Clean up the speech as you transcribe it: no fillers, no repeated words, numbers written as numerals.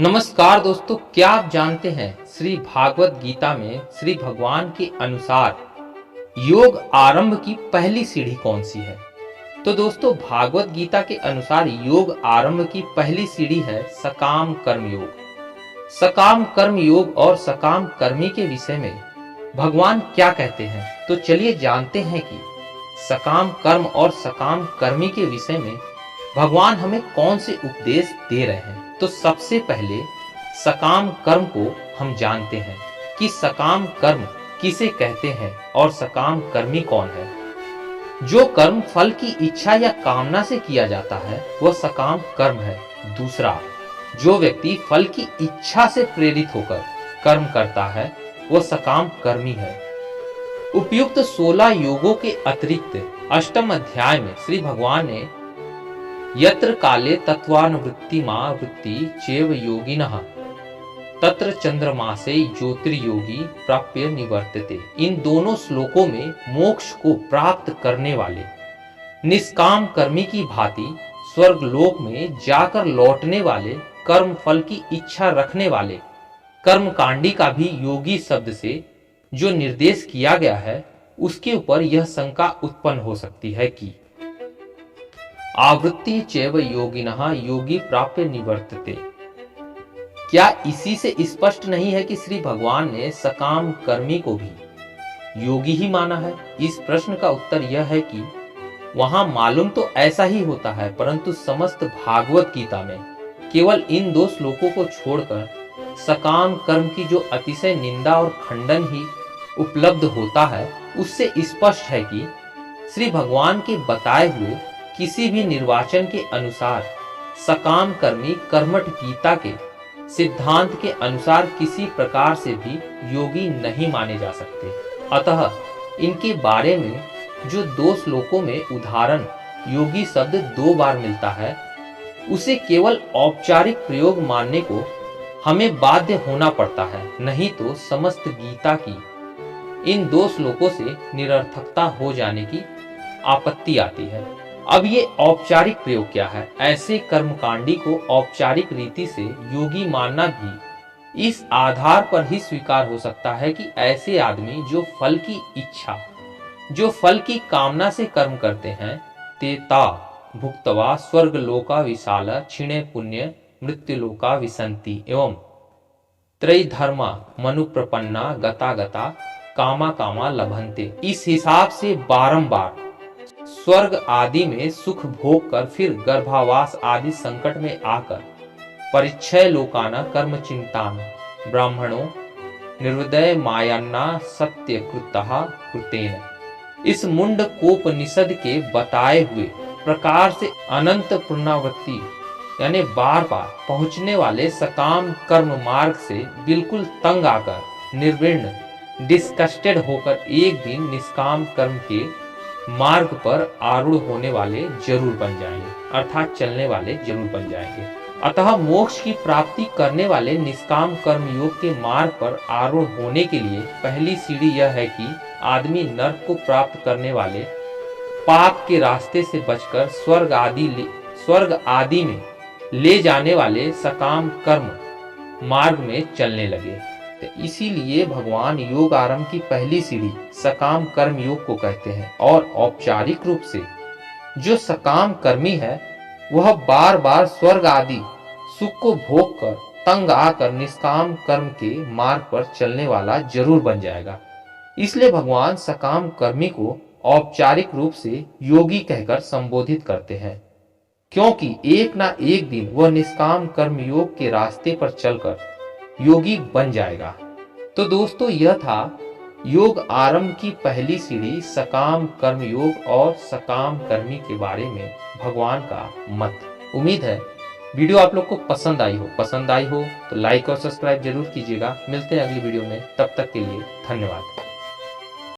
नमस्कार दोस्तों, क्या आप जानते हैं श्री भागवत गीता में श्री भगवान के अनुसार योग आरंभ की पहली सीढ़ी कौन सी है। तो दोस्तों, भागवत गीता के अनुसार योग आरंभ की पहली सीढ़ी है सकाम कर्म योग। सकाम कर्म योग और सकाम कर्मी के विषय में भगवान क्या कहते हैं, तो चलिए जानते हैं कि सकाम कर्म और सकाम कर्मी के विषय में भगवान हमें कौन से उपदेश दे रहे हैं। तो सबसे पहले सकाम कर्म को हम जानते हैं कि सकाम कर्म किसे कहते हैं और सकाम कर्मी कौन है। जो कर्म फल की इच्छा या कामना से किया जाता है वह सकाम कर्म है। दूसरा, जो व्यक्ति फल की इच्छा से प्रेरित होकर कर्म करता है वह सकाम कर्मी है। उपयुक्त 16 योगों के अतिरिक्त अष्टम अध्याय में श्री भगवान ने यत्र काले तत्वानुवृत्तिमा वृत्ति चैव योगिनः तत्र चंद्रमासे ज्योतिर्योगी प्राप्य निवर्तते। इन दोनों श्लोकों में मोक्ष को प्राप्त करने वाले निष्काम कर्मी की भांति स्वर्ग लोक में जाकर लौटने वाले कर्म फल की इच्छा रखने वाले कर्मकांडी का भी योगी शब्द से जो निर्देश किया गया है उसके ऊपर यह शंका उत्पन्न हो सकती है कि आवृत्ति चैव योगिनः योगी प्राप्य निवर्तते। क्या इसी से स्पष्ट नहीं है कि श्री भगवान ने सकाम कर्मी को भी योगी ही माना है। इस प्रश्न का उत्तर यह है कि वहां मालूम तो ऐसा ही होता है, परंतु समस्त भागवत गीता में केवल इन 2 श्लोकों को छोड़कर सकाम कर्म की जो अतिशय निंदा और खंडन ही उपलब्ध होता है, उससे स्पष्ट है कि श्री भगवान के बताए हुए किसी भी निर्वाचन के अनुसार सकाम कर्मी कर्मठ गीता के सिद्धांत के अनुसार किसी प्रकार से भी योगी नहीं माने जा सकते। अतः इनके बारे में जो 2 श्लोकों में उदाहरण योगी शब्द 2 बार मिलता है, उसे केवल औपचारिक प्रयोग मानने को हमें बाध्य होना पड़ता है, नहीं तो समस्त गीता की इन 2 श्लोकों से निरर्थकता हो जाने की आपत्ति आती है। अब ये औपचारिक प्रयोग क्या है? ऐसे कर्मकांडी को औपचारिक रीति से योगी मानना भी इस आधार पर ही स्वीकार हो सकता है कि ऐसे आदमी जो फल की इच्छा, जो फल की कामना से कर्म करते हैं, तेता भुक्तवा स्वर्ग लोका विशाल क्षीणे पुण्य मृत्यु लोका विसंति एवं त्रैधर्मा मनु प्रपन्ना गता गता कामा कामा लभन्ते। इस हिसाब से बारंबार स्वर्ग आदि में सुख भोग कर फिर गर्भावास आदि संकट में आकर परिच्छय लोकाना कर्म चिंतान ब्राह्मणों निर्वदय मायान्ना सत्य कृतेन। इस मुंड कोपनिषद के बताए हुए प्रकार से अनंत पुनरावृत्ति यानी बार बार पहुंचने वाले सकाम कर्म मार्ग से बिल्कुल तंग आकर निर्विण्ण डिस्कस्टेड होकर एक दिन निष्काम कर्म के मार्ग पर आरूढ़ होने वाले जरूर बन जाएंगे, अर्थात चलने वाले जरूर बन जाएंगे। अतः मोक्ष की प्राप्ति करने वाले निष्काम कर्म योग के मार्ग पर आरूढ़ होने के लिए पहली सीढ़ी यह है कि आदमी नरक को प्राप्त करने वाले पाप के रास्ते से बचकर स्वर्ग आदि में ले जाने वाले सकाम कर्म मार्ग में चलने लगे। तो इसीलिए भगवान योग आरंभ की पहली सीढ़ी सकाम कर्म योग को कहते हैं और औपचारिक रूप से जो सकाम कर्मी है वह बार बार स्वर्ग आदि सुख को भोग कर तंग आकर निष्काम कर्म के मार्ग पर चलने वाला जरूर बन जाएगा। इसलिए भगवान सकाम कर्मी को औपचारिक रूप से योगी कहकर संबोधित करते हैं, क्योंकि एक ना एक दिन वह निष्काम कर्म योग के रास्ते पर चलकर योगी बन जाएगा। तो दोस्तों, यह था योग आरंभ की पहली सीढ़ी सकाम कर्म योग और सकाम कर्मी के बारे में भगवान का मत। उम्मीद है वीडियो आप लोग को पसंद आई हो तो लाइक और सब्सक्राइब जरूर कीजिएगा। मिलते हैं अगली वीडियो में, तब तक के लिए धन्यवाद।